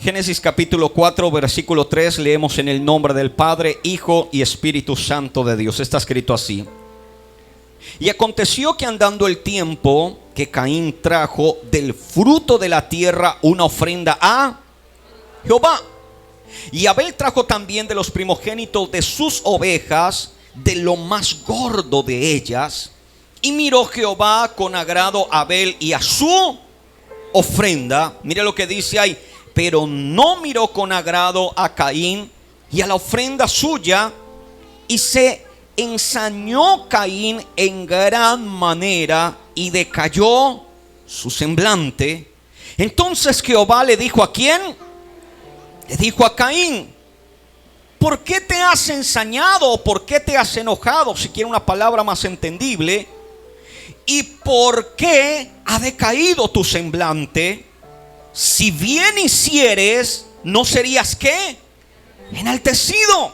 Génesis capítulo 4, versículo 3, leemos en el nombre del Padre, Hijo y Espíritu Santo de Dios. Está escrito así: y aconteció que andando el tiempo, que Caín trajo del fruto de la tierra una ofrenda a Jehová. Y Abel trajo también de los primogénitos de sus ovejas, de lo más gordo de ellas. Y miró Jehová con agrado a Abel y a su ofrenda. Mire lo que dice ahí: pero no miró con agrado a Caín y a la ofrenda suya. Y se ensañó Caín en gran manera y decayó su semblante. Entonces Jehová le dijo ¿a quién? Le dijo a Caín: ¿por qué te has ensañado? ¿O por qué te has enojado? Si quiere una palabra más entendible. ¿Y por qué ha decaído tu semblante? Si bien hicieres, ¿no serías qué? Enaltecido.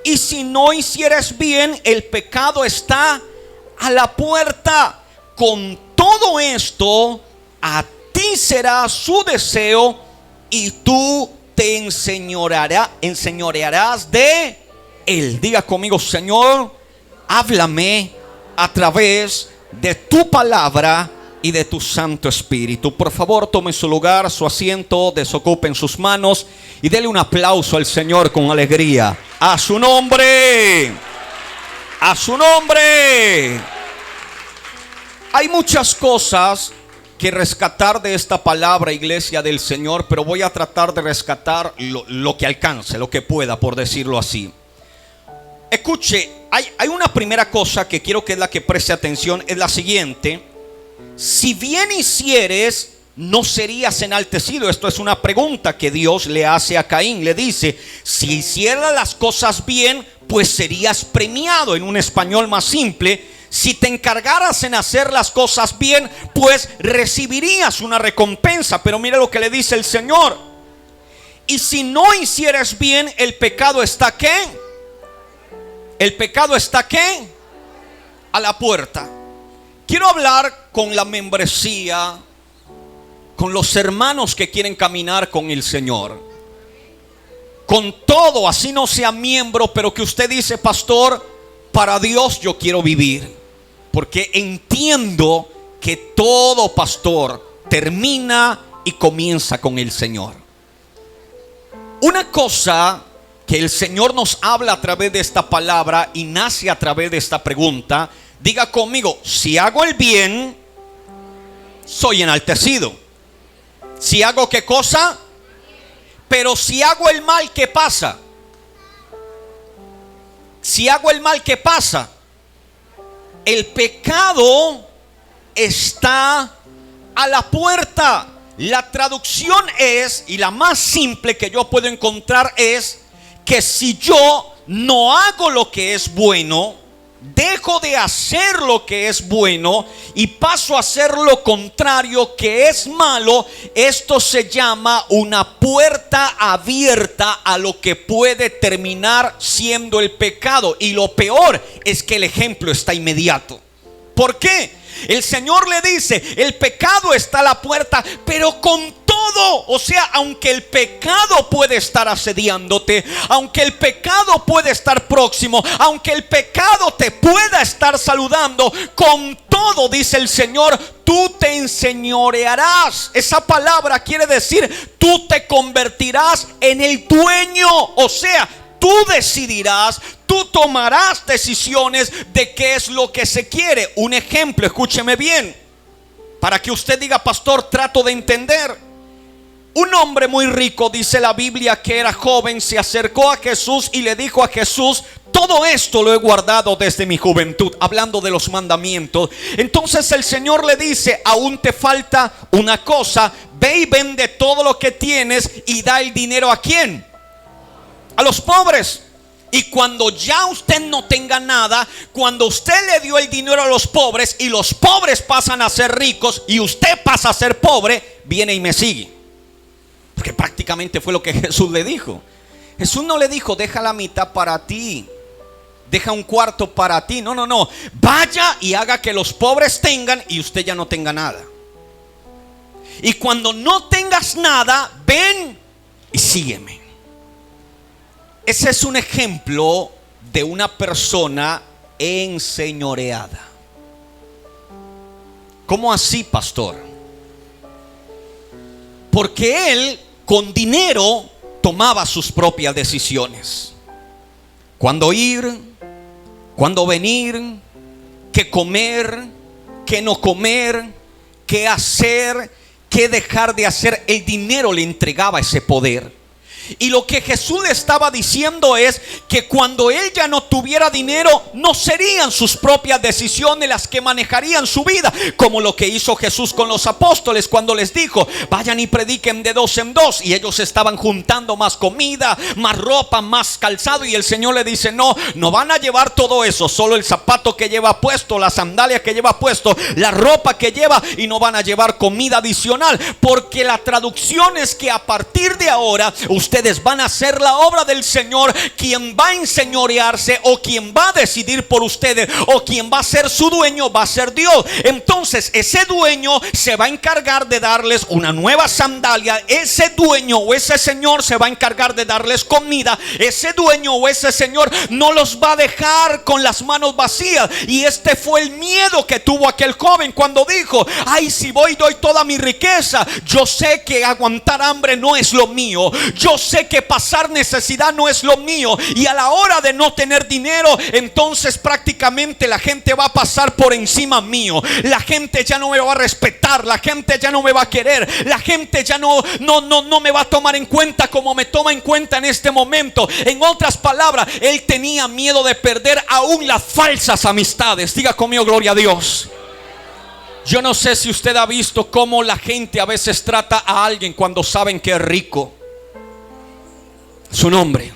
Y si no hicieres bien, el pecado está a la puerta. Con todo esto, a ti será su deseo y tú te enseñorearás de él. Diga conmigo: Señor, háblame a través de tu palabra y de tu Santo Espíritu. Por favor, tome su lugar, su asiento, desocupen sus manos y dele un aplauso al Señor con alegría. A su nombre, a su nombre. Hay muchas cosas que rescatar de esta palabra, iglesia del Señor, pero voy a tratar de rescatar lo que alcance, lo que pueda, por decirlo así. Escuche, hay una primera cosa que quiero que es la que preste atención, es la siguiente: si bien hicieres, no serías enaltecido. Esto es una pregunta que Dios le hace a Caín. Le dice: si hicieras las cosas bien, pues serías premiado. En un español más simple, si te encargaras en hacer las cosas bien, pues recibirías una recompensa. Pero mira lo que le dice el Señor: y si no hicieres bien, el pecado está ¿qué? El pecado está ¿qué? A la puerta. Quiero hablar con la membresía, con los hermanos que quieren caminar con el Señor. Con todo, así no sea miembro, pero que usted dice: pastor, para Dios yo quiero vivir. Porque entiendo que todo pastor termina y comienza con el Señor. Una cosa que el Señor nos habla a través de esta palabra y nace a través de esta pregunta. Diga conmigo: si hago el bien, soy enaltecido. Si hago ¿qué cosa? Pero si hago el mal, ¿qué pasa? Si hago el mal, ¿qué pasa? El pecado está a la puerta. La traducción es, y la más simple que yo puedo encontrar es, que si yo no hago lo que es bueno, dejo de hacer lo que es bueno y paso a hacer lo contrario, que es malo, esto se llama una puerta abierta a lo que puede terminar siendo el pecado. Y lo peor es que el ejemplo está inmediato. ¿Por qué? El Señor le dice: el pecado está a la puerta, pero con todo, o sea, aunque el pecado puede estar asediándote, aunque el pecado puede estar próximo, aunque el pecado te pueda estar saludando, con todo, dice el Señor, tú te enseñorearás. Esa palabra quiere decir: tú te convertirás en el dueño. O sea, tú decidirás, tú tomarás decisiones de qué es lo que se quiere. Un ejemplo, escúcheme bien, para que usted diga: pastor, trato de entender. Un hombre muy rico, dice la Biblia, que era joven, se acercó a Jesús y le dijo a Jesús: todo esto lo he guardado desde mi juventud, hablando de los mandamientos. Entonces el Señor le dice: aún te falta una cosa, ve y vende todo lo que tienes y da el dinero ¿a quién? A los pobres. Y cuando ya usted no tenga nada, cuando usted le dio el dinero a los pobres y los pobres pasan a ser ricos y usted pasa a ser pobre, viene y me sigue. Porque prácticamente fue lo que Jesús le dijo. Jesús no le dijo: deja la mitad para ti, deja un cuarto para ti. No, no, no. Vaya y haga que los pobres tengan y usted ya no tenga nada. y cuando no tengas nada, ven y sígueme. Ese es un ejemplo de una persona enseñoreada. ¿Cómo así, pastor? Porque él con dinero tomaba sus propias decisiones. Cuándo ir, cuándo venir, qué comer, qué no comer, qué hacer, qué dejar de hacer. El dinero le entregaba ese poder. Y lo que Jesús le estaba diciendo es que cuando él ya no tuviera dinero, no serían sus propias decisiones las que manejarían su vida, como lo que hizo Jesús con los apóstoles cuando les dijo: vayan y prediquen de 2 en 2. Y ellos estaban juntando más comida, más ropa, más calzado. Y el Señor le dice: no van a llevar todo eso, solo el zapato que lleva puesto, la sandalia que lleva puesto, la ropa que lleva, y no van a llevar comida adicional. Porque la traducción es que a partir de ahora ustedes van a hacer la obra del Señor. Quien va a enseñorearse, o quien va a decidir por ustedes, o quien va a ser su dueño, va a ser Dios. Entonces ese dueño se va a encargar de darles una nueva sandalia. Ese dueño o ese señor se va a encargar de darles comida. Ese dueño o ese señor no los va a dejar con las manos vacías. Y este fue el miedo que tuvo aquel joven cuando dijo: ay, si voy y doy toda mi riqueza, yo sé que aguantar hambre no es lo mío, yo sé que pasar necesidad no es lo mío, y a la hora de no tener dinero, entonces prácticamente la gente va a pasar por encima mío. La gente ya no me va a respetar, la gente ya no me va a querer, la gente ya no me va a tomar en cuenta como me toma en cuenta en este momento. En otras palabras, él tenía miedo de perder aún las falsas amistades. Diga conmigo: gloria a Dios. Yo no sé si usted ha visto cómo la gente a veces trata a alguien cuando saben que es rico. Su nombre.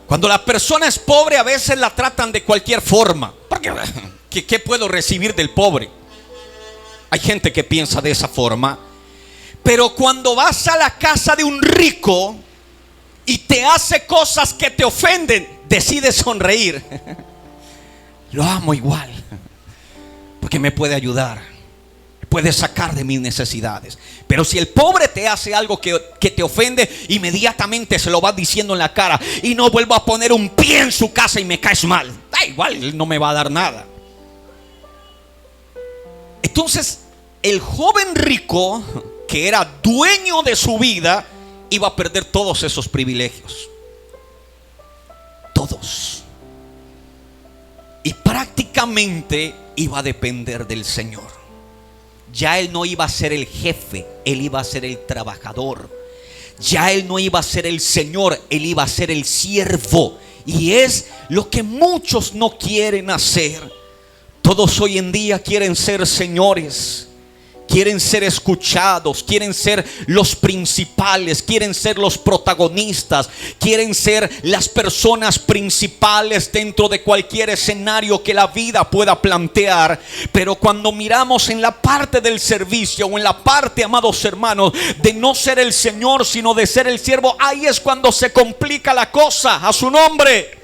Cuando la persona es pobre, a veces la tratan de cualquier forma. Porque ¿qué puedo recibir del pobre? Hay gente que piensa de esa forma. Pero cuando vas a la casa de un rico y te hace cosas que te ofenden, decides sonreír. Lo amo igual, porque me puede ayudar, puede sacar de mis necesidades. Pero si el pobre te hace algo que te ofende, inmediatamente se lo vas diciendo en la cara: y no vuelvo a poner un pie en su casa y me caes mal. Da igual, él no me va a dar nada. Entonces el joven rico, que era dueño de su vida, iba a perder todos esos privilegios. Todos. Y prácticamente iba a depender del Señor. Ya él no iba a ser el jefe, él iba a ser el trabajador. Ya él no iba a ser el Señor, él iba a ser el siervo. Y es lo que muchos no quieren hacer. Todos hoy en día quieren ser señores, quieren ser escuchados, quieren ser los principales, quieren ser los protagonistas, quieren ser las personas principales dentro de cualquier escenario que la vida pueda plantear. Pero cuando miramos en la parte del servicio, o en la parte, amados hermanos, de no ser el Señor, sino de ser el siervo, ahí es cuando se complica la cosa. A su nombre.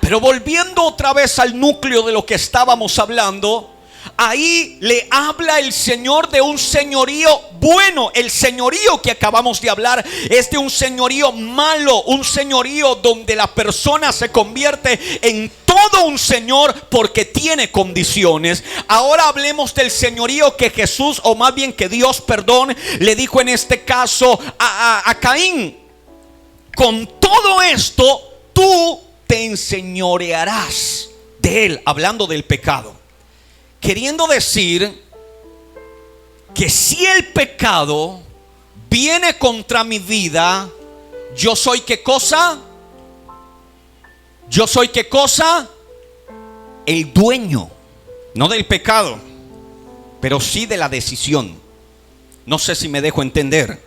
Pero volviendo otra vez al núcleo de lo que estábamos hablando, ahí le habla el Señor de un señorío bueno. El señorío que acabamos de hablar es de un señorío malo, un señorío donde la persona se convierte en todo un señor porque tiene condiciones. Ahora hablemos del señorío que Jesús, o más bien que Dios, perdón, le dijo en este caso a Caín: con todo esto tú te enseñorearás de él, hablando del pecado. Queriendo decir que si el pecado viene contra mi vida, yo soy ¿qué cosa? Yo soy ¿qué cosa? El dueño, no del pecado, pero sí de la decisión. No sé si me dejo entender.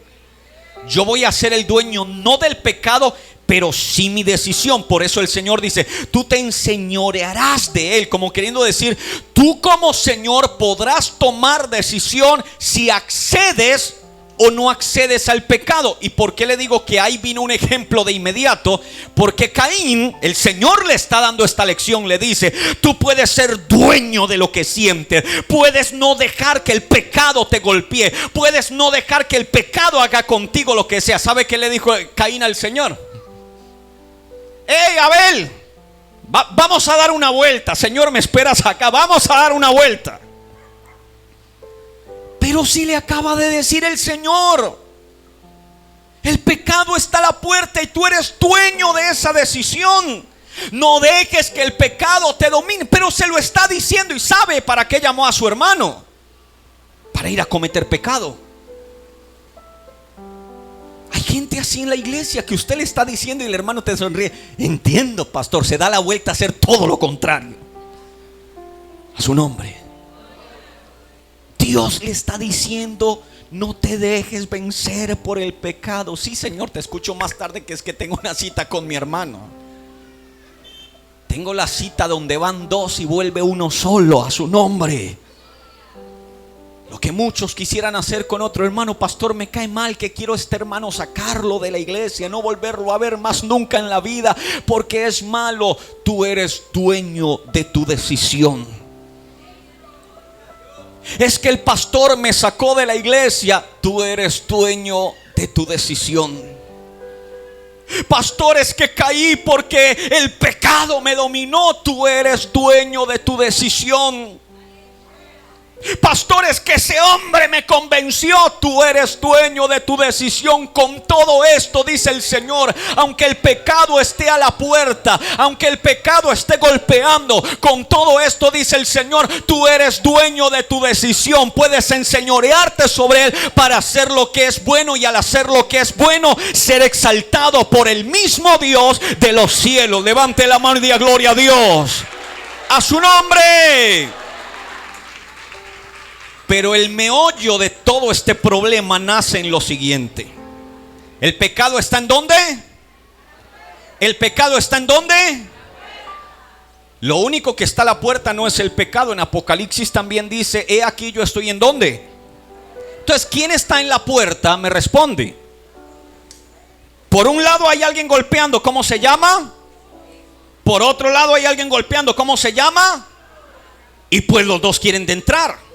Yo voy a ser el dueño no del pecado, pero sí mi decisión. Por eso el Señor dice: tú te enseñorearás de él, como queriendo decir, tú como Señor podrás tomar decisión si accedes o no accedes al pecado. ¿Y por qué le digo que ahí vino un ejemplo de inmediato? Porque Caín, el Señor le está dando esta lección, le dice: tú puedes ser dueño de lo que sientes, puedes no dejar que el pecado te golpee, puedes no dejar que el pecado haga contigo lo que sea. ¿Sabe qué le dijo Caín al Señor? Hey, Abel, vamos a dar una vuelta. Señor, me esperas acá, vamos a dar una vuelta. Pero si le acaba de decir el Señor: el pecado está a la puerta y tú eres dueño de esa decisión. No dejes que el pecado te domine. Pero se lo está diciendo, y sabe para qué llamó a su hermano: para ir a cometer pecado. Hay gente así en la iglesia que usted le está diciendo y el hermano te sonríe. Entiendo, pastor. Se da la vuelta a hacer todo lo contrario. A su nombre. Dios le está diciendo: no te dejes vencer por el pecado. Sí, Señor, te escucho más tarde, que es que tengo una cita con mi hermano. Tengo la cita donde van dos y vuelve uno solo. A su nombre. Lo que muchos quisieran hacer con otro hermano: pastor, me cae mal, que quiero a este hermano sacarlo de la iglesia, no volverlo a ver más nunca en la vida, porque es malo. Tú eres dueño de tu decisión. Es que el pastor me sacó de la iglesia. Tú eres dueño de tu decisión. Pastor, es que caí porque el pecado me dominó. Tú eres dueño de tu decisión. Pastor, es que ese hombre me convenció. Tú eres dueño de tu decisión. Con todo esto, dice el Señor, aunque el pecado esté a la puerta, aunque el pecado esté golpeando, con todo esto, dice el Señor, tú eres dueño de tu decisión. Puedes enseñorearte sobre él para hacer lo que es bueno, y al hacer lo que es bueno, ser exaltado por el mismo Dios de los cielos. Levante la mano y diga: gloria a Dios. A su nombre. Pero el meollo de todo este problema nace en lo siguiente: ¿el pecado está en dónde? ¿El pecado está en dónde? Lo único que está a la puerta no es el pecado. En Apocalipsis también dice: he aquí yo estoy en dónde. Entonces, ¿quién está en la puerta? Me responde. Por un lado hay alguien golpeando, ¿cómo se llama? Por otro lado hay alguien golpeando, ¿cómo se llama? Y pues los dos quieren de entrar.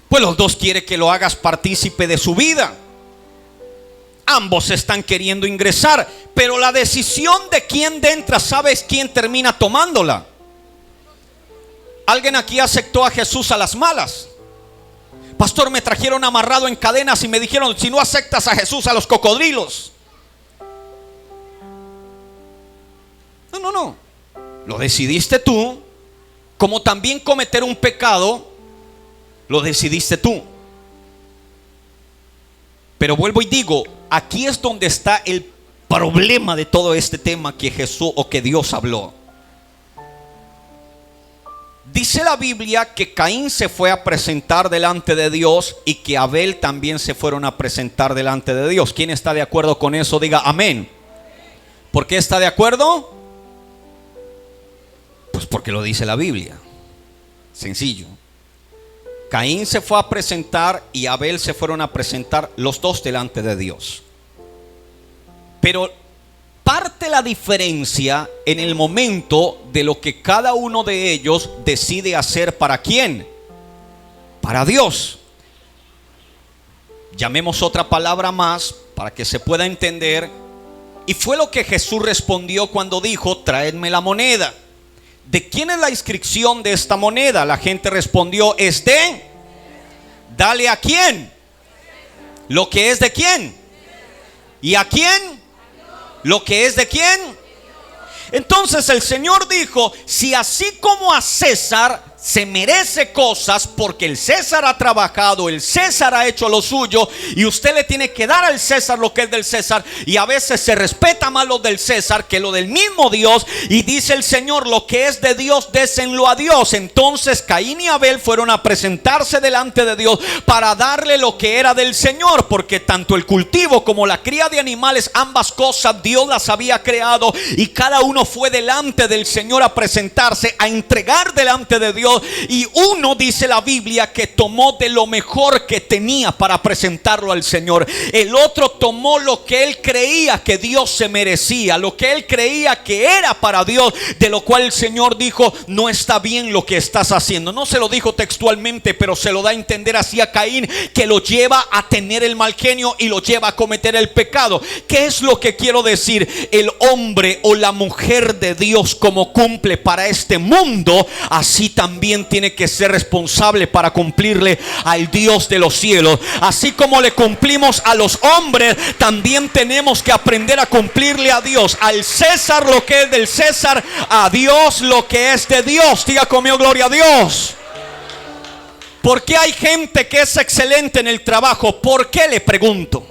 Pues los dos quieren que lo hagas partícipe de su vida. Ambos están queriendo ingresar, pero la decisión de quién entra, ¿sabes quién termina tomándola? Alguien aquí aceptó a Jesús a las malas. Pastor, me trajeron amarrado en cadenas y me dijeron: si no aceptas a Jesús, a los cocodrilos. No. Lo decidiste tú. Como también cometer un pecado lo decidiste tú. Pero vuelvo y digo, aquí es donde está el problema de todo este tema que Jesús o que Dios habló. Dice la Biblia que Caín se fue a presentar delante de Dios y que Abel también se fueron a presentar delante de Dios. ¿Quién está de acuerdo con eso? Diga amén. ¿Por qué está de acuerdo? Pues porque lo dice la Biblia. Sencillo. Caín se fue a presentar y Abel se fueron a presentar, los dos delante de Dios. Pero parte la diferencia en el momento de lo que cada uno de ellos decide hacer. ¿Para quién? Para Dios. Llamemos otra palabra más para que se pueda entender. Y fue lo que Jesús respondió cuando dijo: traedme la moneda. ¿De quién es la inscripción de esta moneda? La gente respondió: es de. Dale a quién. Lo que es de quién. ¿Y a quién? Lo que es de quién. Entonces el Señor dijo: si así como a César se merece cosas, porque el César ha trabajado, el César ha hecho lo suyo, y usted le tiene que dar al César lo que es del César, y a veces se respeta más lo del César que lo del mismo Dios, y dice el Señor: lo que es de Dios, désenlo a Dios. Entonces Caín y Abel fueron a presentarse delante de Dios para darle lo que era del Señor, porque tanto el cultivo como la cría de animales, ambas cosas Dios las había creado, y cada uno fue delante del Señor a presentarse, a entregar delante de Dios cielos, y uno, dice la Biblia, que tomó de lo mejor que tenía para presentarlo al Señor. El otro tomó lo que él creía que Dios se merecía, lo que él creía que era para Dios, de lo cual el Señor dijo: no está bien lo que estás haciendo. No se lo dijo textualmente, pero se lo da a entender así a Caín, que lo lleva a tener el mal genio y lo lleva a cometer el pecado. ¿Qué es lo que quiero decir? El hombre o la mujer de Dios, como cumple para este mundo, así también tiene que ser responsable para cumplirle al Dios de los cielos. Así como le cumplimos a los hombres, también tenemos que aprender a cumplirle a Dios. Al César lo que es del César, a Dios lo que es de Dios. Diga conmigo: gloria a Dios. ¿Por qué hay gente que es excelente en el trabajo? ¿Por qué? Le pregunto.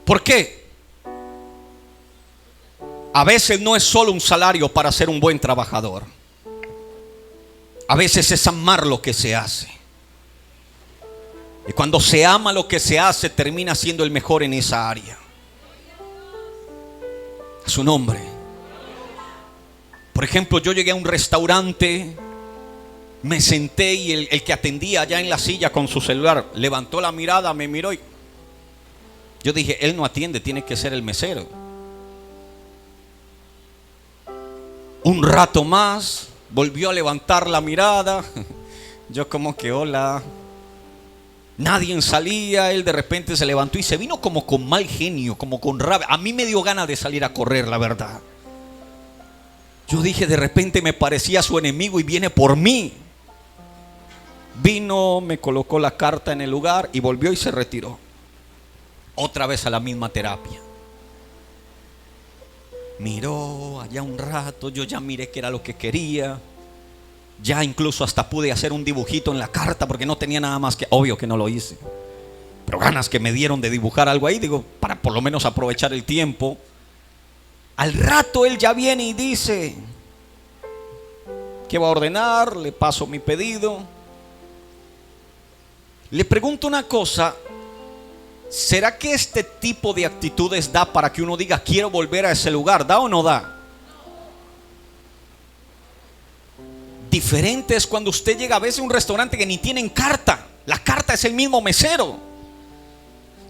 ¿Por qué? A veces no es solo un salario para ser un buen trabajador. A veces es amar lo que se hace. Y cuando se ama lo que se hace, termina siendo el mejor en esa área. A su nombre. Por ejemplo, yo llegué a un restaurante, me senté y el que atendía allá en la silla con su celular levantó la mirada, me miró y yo dije: él no atiende, tiene que ser el mesero. Un rato más volvió a levantar la mirada. Yo como que hola. Nadie salía. Él de repente se levantó y se vino como con mal genio, como con rabia. A mí me dio ganas de salir a correr, la verdad. Yo dije: de repente me parecía su enemigo y viene por mí. Vino, me colocó la carta en el lugar y volvió y se retiró. Otra vez a la misma terapia. Miró allá un rato, yo ya miré que era lo que quería. Ya incluso hasta pude hacer un dibujito en la carta porque no tenía nada más que... Obvio que no lo hice, pero ganas que me dieron de dibujar algo ahí, digo, para por lo menos aprovechar el tiempo. Al rato él ya viene y dice: ¿qué va a ordenar? Le paso mi pedido. Le pregunto una cosa: ¿será que este tipo de actitudes da para que uno diga quiero volver a ese lugar? ¿Da o no da? Diferente es cuando usted llega a veces a un restaurante que ni tienen carta. La carta es el mismo mesero.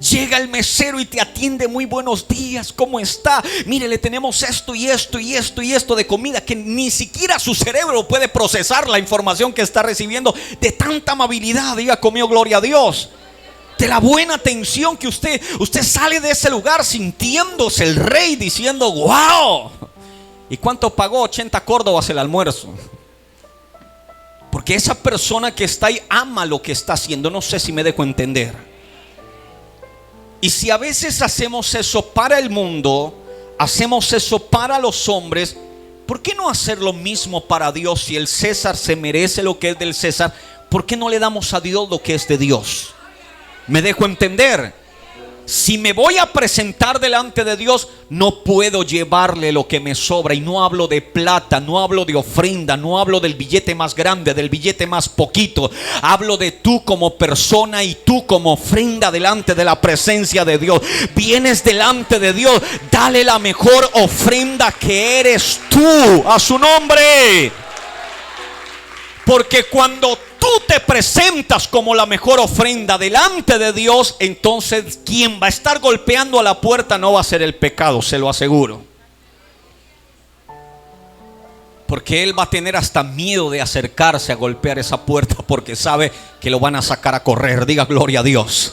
Llega el mesero y te atiende: muy buenos días, ¿cómo está? Mire, le tenemos esto y esto y esto y esto de comida, que ni siquiera su cerebro puede procesar la información que está recibiendo, de tanta amabilidad. Diga conmigo: gloria a Dios. De la buena atención que usted sale de ese lugar sintiéndose el rey, diciendo: wow. ¿Y cuánto pagó? 80 córdobas el almuerzo. Porque esa persona que está ahí ama lo que está haciendo. No sé si me dejo entender. Y si a veces hacemos eso para el mundo, hacemos eso para los hombres, ¿por qué no hacer lo mismo para Dios? Si el César se merece lo que es del César, ¿por qué no le damos a Dios lo que es de Dios? ¿Me dejo entender? Si me voy a presentar delante de Dios, no puedo llevarle lo que me sobra. Y no hablo de plata, no hablo de ofrenda, no hablo del billete más grande, del billete más poquito. Hablo de tú como persona y tú como ofrenda delante de la presencia de Dios. Vienes delante de Dios, dale la mejor ofrenda que eres tú, a su nombre. Porque cuando tú te presentas como la mejor ofrenda delante de Dios, entonces quien va a estar golpeando a la puerta no va a ser el pecado, se lo aseguro. Porque él va a tener hasta miedo de acercarse a golpear esa puerta, porque sabe que lo van a sacar a correr. Diga gloria a Dios.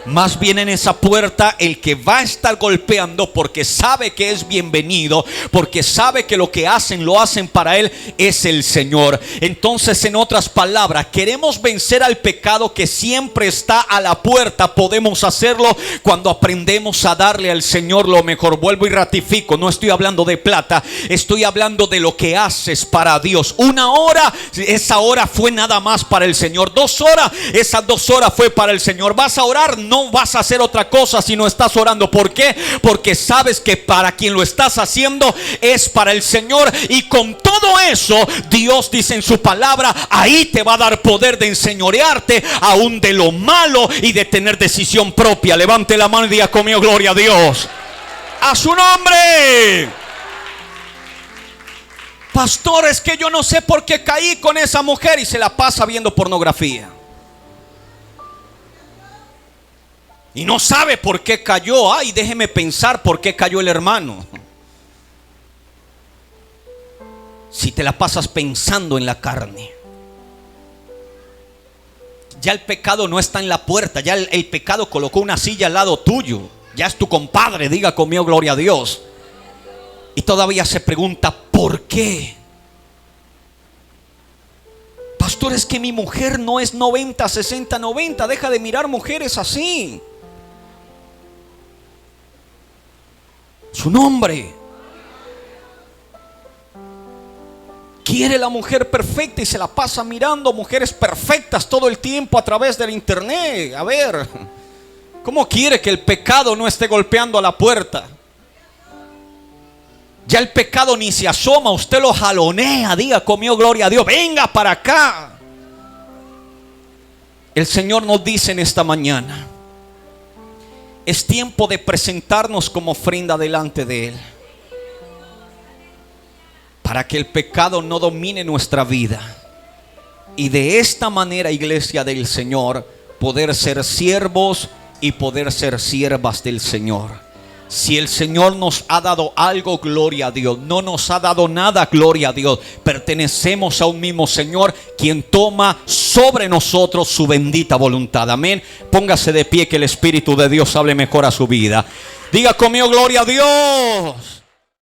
Más bien en esa puerta el que va a estar golpeando, porque sabe que es bienvenido, porque sabe que lo que hacen lo hacen para él, es el Señor. Entonces, en otras palabras, queremos vencer al pecado que siempre está a la puerta. Podemos hacerlo cuando aprendemos a darle al Señor lo mejor. Vuelvo y ratifico, no estoy hablando de plata, estoy hablando de lo que haces para Dios. 1 hora, esa hora fue nada más para el Señor. 2 horas, esas 2 horas fue para el Señor. Vas a orar, no vas a hacer otra cosa si no estás orando. ¿Por qué? Porque sabes que para quien lo estás haciendo es para el Señor. Y con todo eso, Dios dice en su palabra, ahí te va a dar poder de enseñorearte aún de lo malo y de tener decisión propia. Levante la mano y diga conmigo: gloria a Dios. A su nombre. Pastor, es que yo no sé por qué caí con esa mujer, y se la pasa viendo pornografía. Y no sabe por qué cayó. Ay, déjeme pensar por qué cayó el hermano. Si te la pasas pensando en la carne, ya el pecado no está en la puerta. Ya el pecado colocó una silla al lado tuyo. Ya es tu compadre, diga conmigo gloria a Dios. Y todavía se pregunta, ¿por qué? Pastor, es que mi mujer no es 90, 60, 90. Deja de mirar mujeres así. Su nombre. Quiere la mujer perfecta y se la pasa mirando mujeres perfectas todo el tiempo a través del internet. A ver, ¿cómo quiere que el pecado no esté golpeando a la puerta? Ya el pecado ni se asoma, usted lo jalonea. Diga conmigo gloria a Dios, venga para acá. El Señor nos dice en esta mañana, es tiempo de presentarnos como ofrenda delante de Él, para que el pecado no domine nuestra vida. Y de esta manera, iglesia del Señor, poder ser siervos y poder ser siervas del Señor. Si el Señor nos ha dado algo, gloria a Dios. No nos ha dado nada, gloria a Dios. Pertenecemos a un mismo Señor, quien toma sobre nosotros su bendita voluntad. Amén. Póngase de pie, que el Espíritu de Dios hable mejor a su vida. Diga conmigo, gloria a Dios.